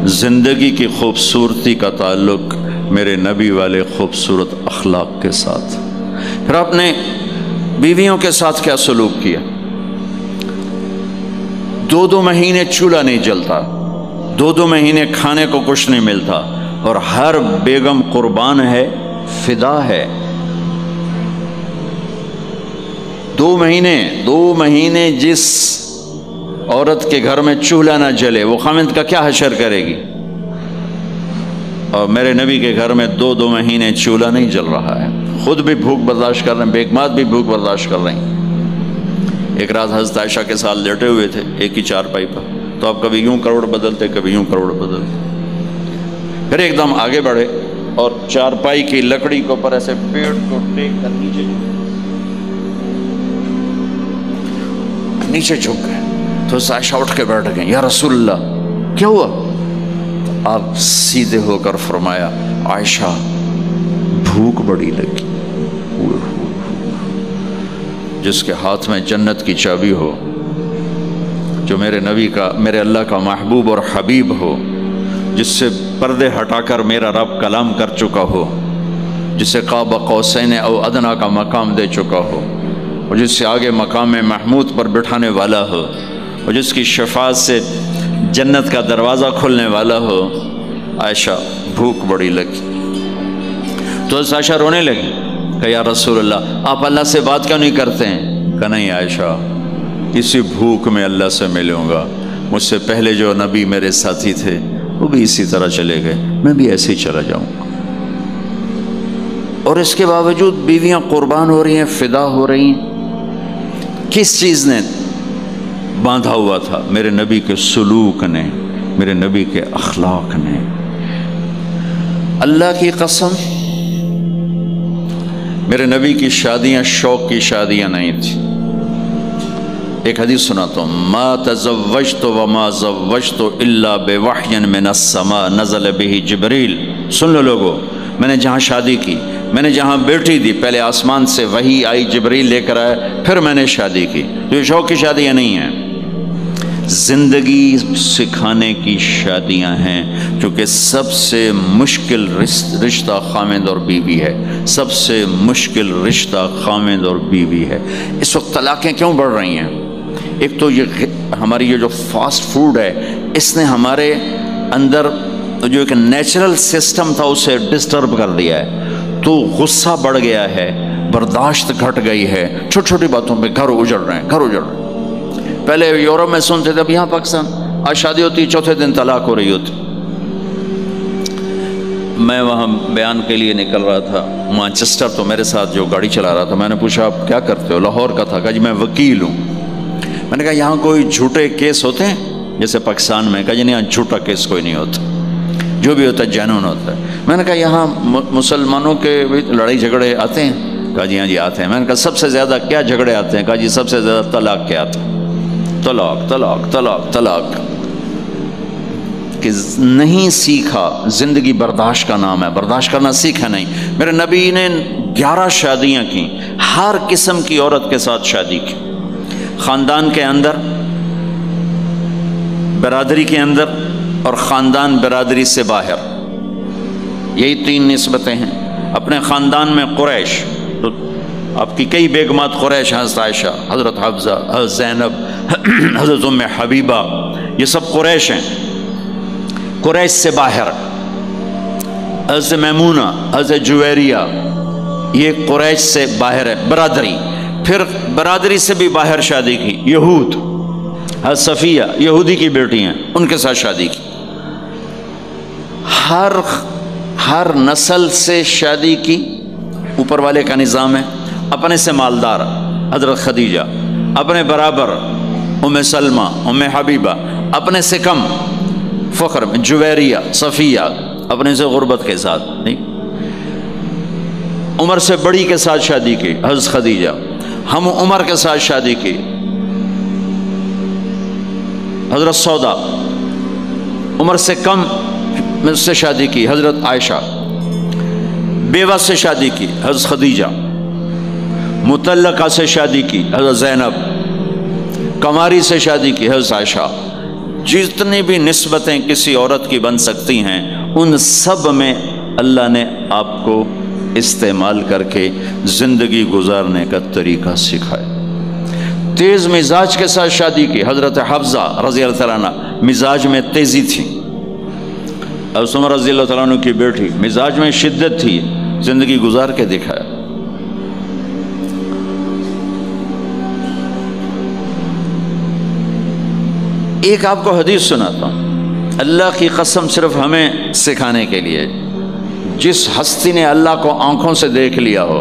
زندگی کی خوبصورتی کا تعلق میرے نبی والے خوبصورت اخلاق کے ساتھ۔ پھر آپ نے بیویوں کے ساتھ کیا سلوک کیا؟ 2 مہینے چولہا نہیں جلتا، 2 مہینے کھانے کو کچھ نہیں ملتا، اور ہر بیگم قربان ہے، فدا ہے۔ 2 مہینے جس عورت کے گھر میں چولہا نہ جلے وہ خامند کا کیا حشر کرے گی؟ اور میرے نبی کے گھر میں 2 مہینے چولہا نہیں جل رہا ہے، خود بھی بھوک برداشت کر رہے ہیں، بیگمات بھی بھوک برداشت کر رہے ہیں۔ ایک رات حضرت عائشہ کے ساتھ لیٹے ہوئے تھے ایک ہی چارپائی پر، تو آپ کبھی یوں کروڑ بدلتے، کبھی یوں کروڑ بدلتے، پھر ایک دم آگے بڑھے اور چارپائی کی لکڑی کے اوپر ایسے پیٹ کو ٹیک کر نیچے جھک گئے۔ تو عائشہ اٹھ کے بیٹھ گئے، یا رسول اللہ کیا ہوا؟ آپ سیدھے ہو کر فرمایا، عائشہ بھوک بڑی لگی۔ جس کے ہاتھ میں جنت کی چابی ہو، جو میرے نبی کا، میرے اللہ کا محبوب اور حبیب ہو، جس سے پردے ہٹا کر میرا رب کلام کر چکا ہو، جسے قاب قوسین او ادنیٰ کا مقام دے چکا ہو، اور جس سے آگے مقام محمود پر بٹھانے والا ہو، اور جس کی شفاعت سے جنت کا دروازہ کھلنے والا ہو، عائشہ بھوک بڑی لگی۔ تو عائشہ رونے لگی کہ یا رسول اللہ آپ اللہ سے بات کیوں نہیں کرتے ہیں؟ کہ نہیں عائشہ، اسی بھوک میں اللہ سے ملوں گا، مجھ سے پہلے جو نبی میرے ساتھی تھے وہ بھی اسی طرح چلے گئے، میں بھی ایسے ہی چلا جاؤں گا۔ اور اس کے باوجود بیویاں قربان ہو رہی ہیں، فدا ہو رہی ہیں۔ کس چیز نے باندھا ہوا تھا؟ میرے نبی کے سلوک نے، میرے نبی کے اخلاق نے۔ اللہ کی قسم، میرے نبی کی شادیاں شوق کی شادیاں نہیں تھی۔ ایک حدیث سناتا ہوں، ما تزوجت وما زوجت الا بوحی من السماء نزل به جبریل۔ سن لو لوگو، میں نے جہاں شادی کی، میں نے جہاں بیٹی دی، پہلے آسمان سے وحی آئی، جبریل لے کر آئے، پھر میں نے شادی کی۔ تو یہ شوق کی شادیاں نہیں ہیں، زندگی سکھانے کی شادیاں ہیں، چونکہ سب سے مشکل رشتہ خامند اور بیوی ہے، سب سے مشکل رشتہ خامند اور بیوی ہے۔ اس وقت طلاقیں کیوں بڑھ رہی ہیں؟ ایک تو یہ ہماری یہ جو فاسٹ فوڈ ہے، اس نے ہمارے اندر جو ایک نیچرل سسٹم تھا اسے ڈسٹرب کر دیا ہے، تو غصہ بڑھ گیا ہے، برداشت گھٹ گئی ہے، چھوٹی چھوٹی باتوں پہ گھر اجڑ رہے ہیں، گھر اجڑ رہے ہیں۔ پہلے یورپ میں سنتے تھے، اب یہاں پاکستان آج شادی ہوتی 4تھے دن طلاق ہو رہی ہوتی۔ میں وہاں بیان کے لیے نکل رہا تھا مانچسٹر، تو میرے ساتھ جو گاڑی چلا رہا تھا، میں نے پوچھا آپ کیا کرتے ہو؟ لاہور کا تھا۔ کہا جی میں وکیل ہوں۔ میں نے کہا یہاں کوئی جھوٹے کیس ہوتے ہیں جیسے پاکستان میں؟ کہا جی نہیں، یہاں جھوٹا کیس کوئی نہیں ہوتا، جو بھی ہوتا ہے جینون ہوتا ہے۔ میں نے کہا یہاں مسلمانوں کے لڑائی جھگڑے آتے ہیں؟ کہا جی ہاں جی آتے ہیں۔ میں نے کہا سب سے زیادہ کیا جھگڑے آتے ہیں؟ کہا جی سب سے زیادہ طلاق کے آتے ہیں، طلاق طلاق طلاق طلاق۔ کہ نہیں سیکھا، زندگی برداشت کا نام ہے، برداشت کرنا سیکھا نہیں۔ میرے نبی نے 11 شادیاں کی، ہر قسم کی عورت کے ساتھ شادی کی، خاندان کے اندر، برادری کے اندر، اور خاندان برادری سے باہر۔ یہی 3 نسبتیں ہیں۔ اپنے خاندان میں قریش، تو آپ کی کئی بیگمات قریش، حضرت عائشہ، حضرت حفصہ، حضرت زینب، حضرت ام حبیبہ، یہ سب قریش ہیں۔ قریش سے باہر حضرت میمونہ، حضرت جویریہ، یہ قریش سے باہر ہے، برادری۔ پھر برادری سے بھی باہر شادی کی، یہود، حضرت صفیہ یہودی کی بیٹی ہیں، ان کے ساتھ شادی کی۔ ہر نسل سے شادی کی، اوپر والے کا نظام ہے۔ اپنے سے مالدار حضرت خدیجہ، اپنے برابر ام سلمہ، ام حبیبہ، اپنے سے کم فخر میں جویریہ، صفیہ، اپنے سے غربت کے ساتھ نہیں۔ عمر سے بڑی کے ساتھ شادی کی حضرت خدیجہ، ہم عمر کے ساتھ شادی کی حضرت سودا، عمر سے کم سے شادی کی حضرت عائشہ، بیوہ سے شادی کی حضرت خدیجہ، مطلقہ سے شادی کی حضرت زینب، کماری سے شادی کی حضرت عائشہ، جتنی بھی نسبتیں کسی عورت کی بن سکتی ہیں ان سب میں اللہ نے آپ کو استعمال کر کے زندگی گزارنے کا طریقہ سکھایا۔ تیز مزاج کے ساتھ شادی کی، حضرت حفصہ رضی اللہ تعالیٰ عنہ مزاج میں تیزی تھی، عمر رضی اللہ تعالیٰ عنہ کی بیٹی مزاج میں شدت تھی، زندگی گزار کے دکھایا۔ ایک آپ کو حدیث سناتا ہوں، اللہ کی قسم صرف ہمیں سکھانے کے لیے، جس ہستی نے اللہ کو آنکھوں سے دیکھ لیا ہو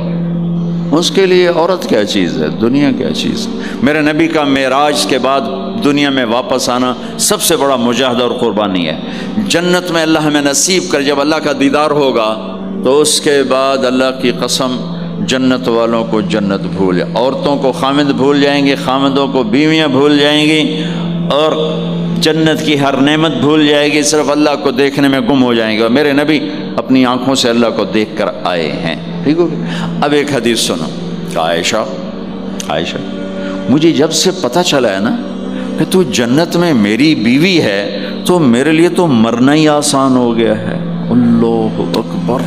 اس کے لیے عورت کیا چیز ہے، دنیا کیا چیز ہے۔ میرے نبی کا معراج کے بعد دنیا میں واپس آنا سب سے بڑا مجاہدہ اور قربانی ہے۔ جنت میں اللہ ہمیں نصیب کر، جب اللہ کا دیدار ہوگا تو اس کے بعد اللہ کی قسم جنت والوں کو جنت بھول جائے، عورتوں کو خامد بھول جائیں گے، خامدوں کو بیویاں بھول جائیں گی، اور جنت کی ہر نعمت بھول جائے گی، صرف اللہ کو دیکھنے میں گم ہو جائیں گے۔ اور میرے نبی اپنی آنکھوں سے اللہ کو دیکھ کر آئے ہیں، ٹھیک ہو گیا۔ اب ایک حدیث سنو کہ عائشہ مجھے جب سے پتہ چلا ہے نا کہ تو جنت میں میری بیوی ہے تو میرے لیے تو مرنا ہی آسان ہو گیا ہے۔ اللہ اکبر۔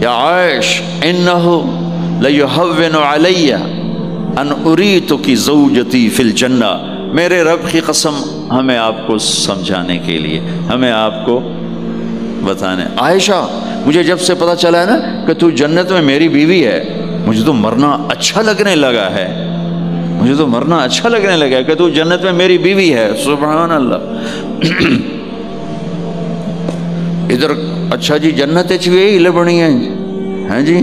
یا عائش انہو لیہون علی ان اریتکی زوجتی فی الجنہ، میرے رب کی قسم ہمیں آپ کو سمجھانے کے لیے، ہمیں آپ کو بتانے، عائشہ مجھے جب سے پتہ چلا ہے نا کہ تو جنت میں میری بیوی ہے، مجھے تو مرنا اچھا لگنے لگا ہے، مجھے تو مرنا اچھا لگنے لگا ہے کہ تو جنت میں میری بیوی ہے۔ سبحان اللہ۔ ادھر اچھا جی جنت چی لبنی ہے جی،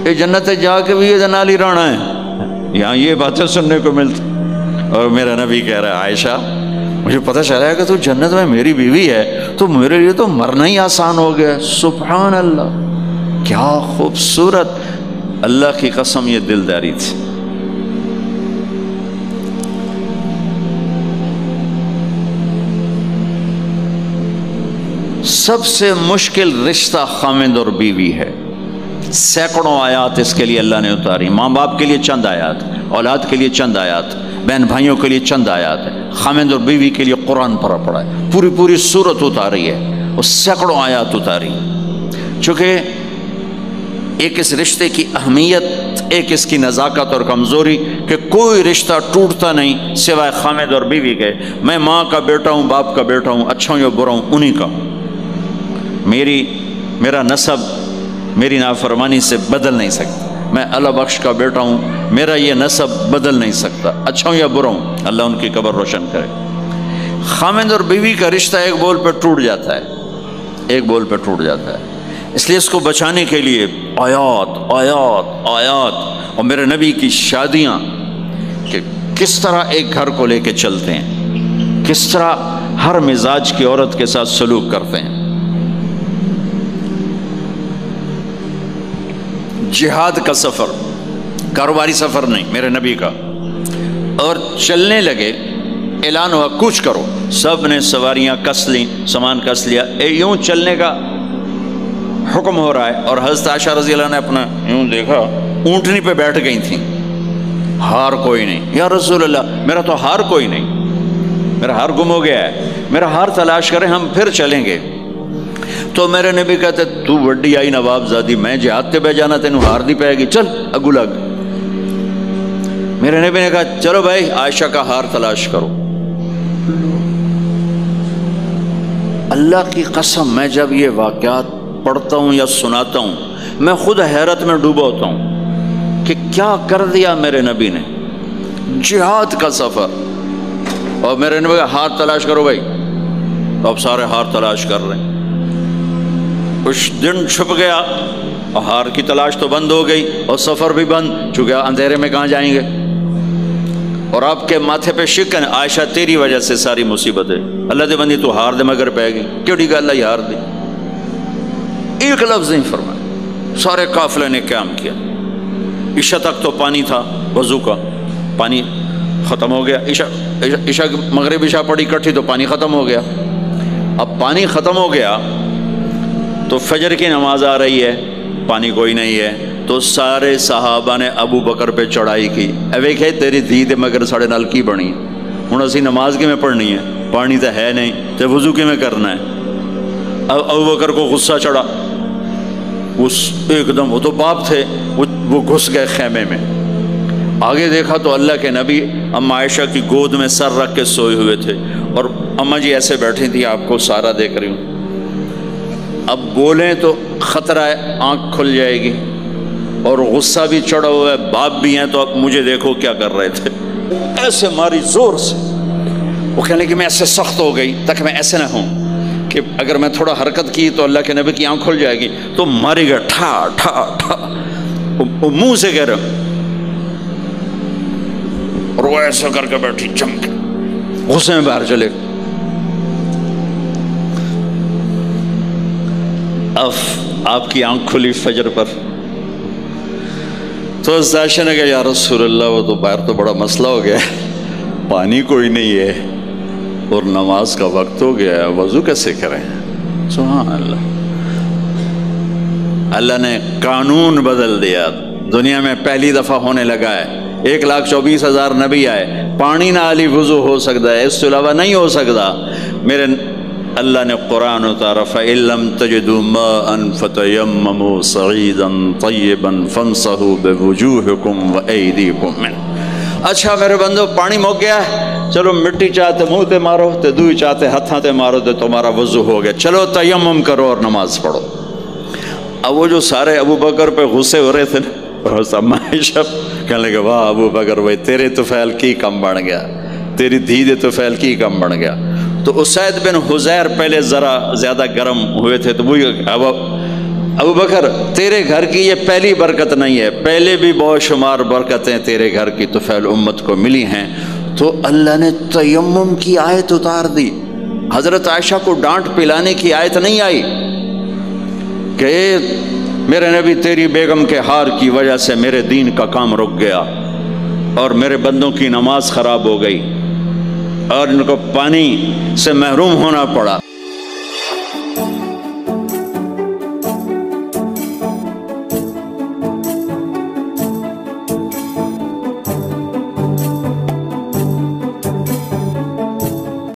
یہ جنت جا کے بھی یہ نال ہی رہنا ہے، یہاں یہ باتیں سننے کو ملتی۔ اور میرا نبی کہہ رہا ہے عائشہ مجھے پتہ چلا ہے کہ تو جنت میں میری بیوی ہے تو میرے لیے تو مرنا ہی آسان ہو گیا۔ سبحان اللہ، کیا خوبصورت، اللہ کی قسم یہ دلداری تھی۔ سب سے مشکل رشتہ خامد اور بیوی ہے، سینکڑوں آیات اس کے لیے اللہ نے اتاری، ماں باپ کے لیے چند آیات، اولاد کے لیے چند آیات، بہن بھائیوں کے لیے چند آیات ہے، خامد اور بیوی کے لیے قرآن پڑھا ہے، پوری سورت اتاری ہے اور سینکڑوں آیات اتاری، چونکہ ایک اس رشتے کی اہمیت، ایک اس کی نزاکت اور کمزوری کہ کوئی رشتہ ٹوٹتا نہیں سوائے خامد اور بیوی کے۔ میں ماں کا بیٹا ہوں، باپ کا بیٹا ہوں، اچھا ہوں یا برا ہوں، انہی کا ہوں، میرا نسب میری نافرمانی سے بدل نہیں سکتا، میں اللہ بخش کا بیٹا ہوں، میرا یہ نسب بدل نہیں سکتا، اچھا ہوں یا برا ہوں، اللہ ان کی قبر روشن کرے۔ خامد اور بیوی کا رشتہ ایک بول پہ ٹوٹ جاتا ہے، ایک بول پہ ٹوٹ جاتا ہے، اس لیے اس کو بچانے کے لیے آیات آیات آیات، اور میرے نبی کی شادیاں کہ کس طرح ایک گھر کو لے کے چلتے ہیں، کس طرح ہر مزاج کی عورت کے ساتھ سلوک کرتے ہیں۔ جہاد کا سفر، کاروباری سفر نہیں، میرے نبی کا، اور چلنے لگے، اعلان ہوا کوچ کرو، سب نے سواریاں کس لیں، سامان کس لیا، یوں چلنے کا حکم ہو رہا ہے، اور حضرت عائشہ رضی اللہ نے اپنا یوں دیکھا، اونٹنی پہ بیٹھ گئی تھیں، ہار کوئی نہیں، یا رسول اللہ میرا تو ہار کوئی نہیں، میرا ہار گم ہو گیا ہے، میرا ہار تلاش کریں، ہم پھر چلیں گے۔ تو میرے نبی کہتے تو وڈی آئی نواب زادی، میں جہاد تے بہ جانا، تینوں ہار دی پائے گی، چل اگو لگ۔ میرے نبی نے کہا چلو بھائی عائشہ کا ہار تلاش کرو۔ اللہ کی قسم میں جب یہ واقعات پڑھتا ہوں یا سناتا ہوں میں خود حیرت میں ڈوبا ہوتا ہوں کہ کیا کر دیا میرے نبی نے، جہاد کا سفر، اور میرے نبی کا ہار تلاش کرو بھائی، اب سارے ہار تلاش کر رہے ہیں۔ کچھ دن چھپ گیا اور ہار کی تلاش تو بند ہو گئی اور سفر بھی بند، چونکہ اندھیرے میں کہاں جائیں گے، اور آپ کے ماتھے پہ شکن، عائشہ تیری وجہ سے ساری مصیبت ہے، اللہ دے بندی تو ہار دے مگر پہ گئی، کیوں گا اللہ یہ ہار دے، ایک لفظ نہیں فرمایا، سارے قافلے نے قیام کیا۔ عشاء تک تو پانی تھا، وضو کا پانی ختم ہو گیا، عشاء مغرب عشاء پڑی کٹھی تو پانی ختم ہو گیا، اب پانی ختم ہو گیا تو فجر کی نماز آ رہی ہے، پانی کوئی نہیں ہے، تو سارے صحابہ نے ابو بکر پہ چڑھائی کی، ویکھے تیری دھی دے مگر ساڑے نال کی بنی، ہوں اسی نماز کی میں پڑھنی ہے، پانی تو ہے نہیں تو وضو کی میں کرنا ہے۔ ابو بکر کو غصہ چڑھا، اس ایک دم، وہ تو باپ تھے، وہ گھس گئے خیمے میں۔ آگے دیکھا تو اللہ کے نبی اما عائشہ کی گود میں سر رکھ کے سوئے ہوئے تھے، اور اماں جی ایسے بیٹھی تھی، آپ کو سارا دیکھ رہی ہوں۔ اب بولیں تو خطرہ ہے آنکھ کھل جائے گی، اور غصہ بھی چڑھا ہوا ہے، باپ بھی ہیں، تو اب مجھے دیکھو کیا کر رہے تھے، ایسے ماری زور سے۔ وہ کہنے کہ میں ایسے سخت ہو گئی تاکہ میں ایسے نہ ہوں کہ اگر میں تھوڑا حرکت کی تو اللہ کے نبی کی آنکھ کھل جائے گی، تو ماری گیا ٹھا ٹھا ٹھا، وہ منہ سے کہہ رہا، اور وہ ایسا کر کے بیٹھی چمک، غصے میں باہر چلے۔ اب آپ کی آنکھ کھلی فجر پر، تو اس عائشہ نے کہا یا رسول اللہ وہ تو باہر تو بڑا مسئلہ ہو گیا ہے، پانی کوئی نہیں ہے اور نماز کا وقت ہو گیا ہے، وضو کیسے کریں؟ سبحان اللہ، اللہ نے قانون بدل دیا، دنیا میں پہلی دفعہ ہونے لگا ہے۔ 1,24,000 نبی آئے، پانی نہ علی وضو ہو سکتا ہے، اس سے علاوہ نہیں ہو سکتا۔ میرے اللہ نے قرآن اتارا فَإِن لَّمْ تَجِدُوا مَاءً فَتَيَمَّمُوا صَعِيدًا طَيِّبًا فَامْسَحُوا بِوُجُوهِكُمْ وَأَيْدِيكُمْ مِنْهُ۔ اچھا میرے بندو، پانی مک گیا ہے، چلو مٹی چاہتے منہ تے مارو تے دوئی چاہتے ہتھاں تے مارو تے تمہارا وضو ہو گیا، چلو تیمم کرو اور نماز پڑھو۔ اب وہ جو سارے ابو بکر پہ غصے ہو رہے تھے نا، اور اما عائشہ کہنے لگے واہ ابو بکر بھائی تیرے طفیل کی کم بن گیا، تیری دھی دے طفیل کی کم بن گیا۔ تو اسید بن حضیر پہلے ذرا زیادہ گرم ہوئے تھے، تو وہی ابو بکر تیرے گھر کی یہ پہلی برکت نہیں ہے، پہلے بھی بہت شمار برکتیں تیرے گھر کی طفیل امت کو ملی ہیں۔ تو اللہ نے تیمم کی آیت اتار دی، حضرت عائشہ کو ڈانٹ پلانے کی آیت نہیں آئی کہ میرے نبی تیری بیگم کے ہار کی وجہ سے میرے دین کا کام رک گیا اور میرے بندوں کی نماز خراب ہو گئی اور ان کو پانی سے محروم ہونا پڑا۔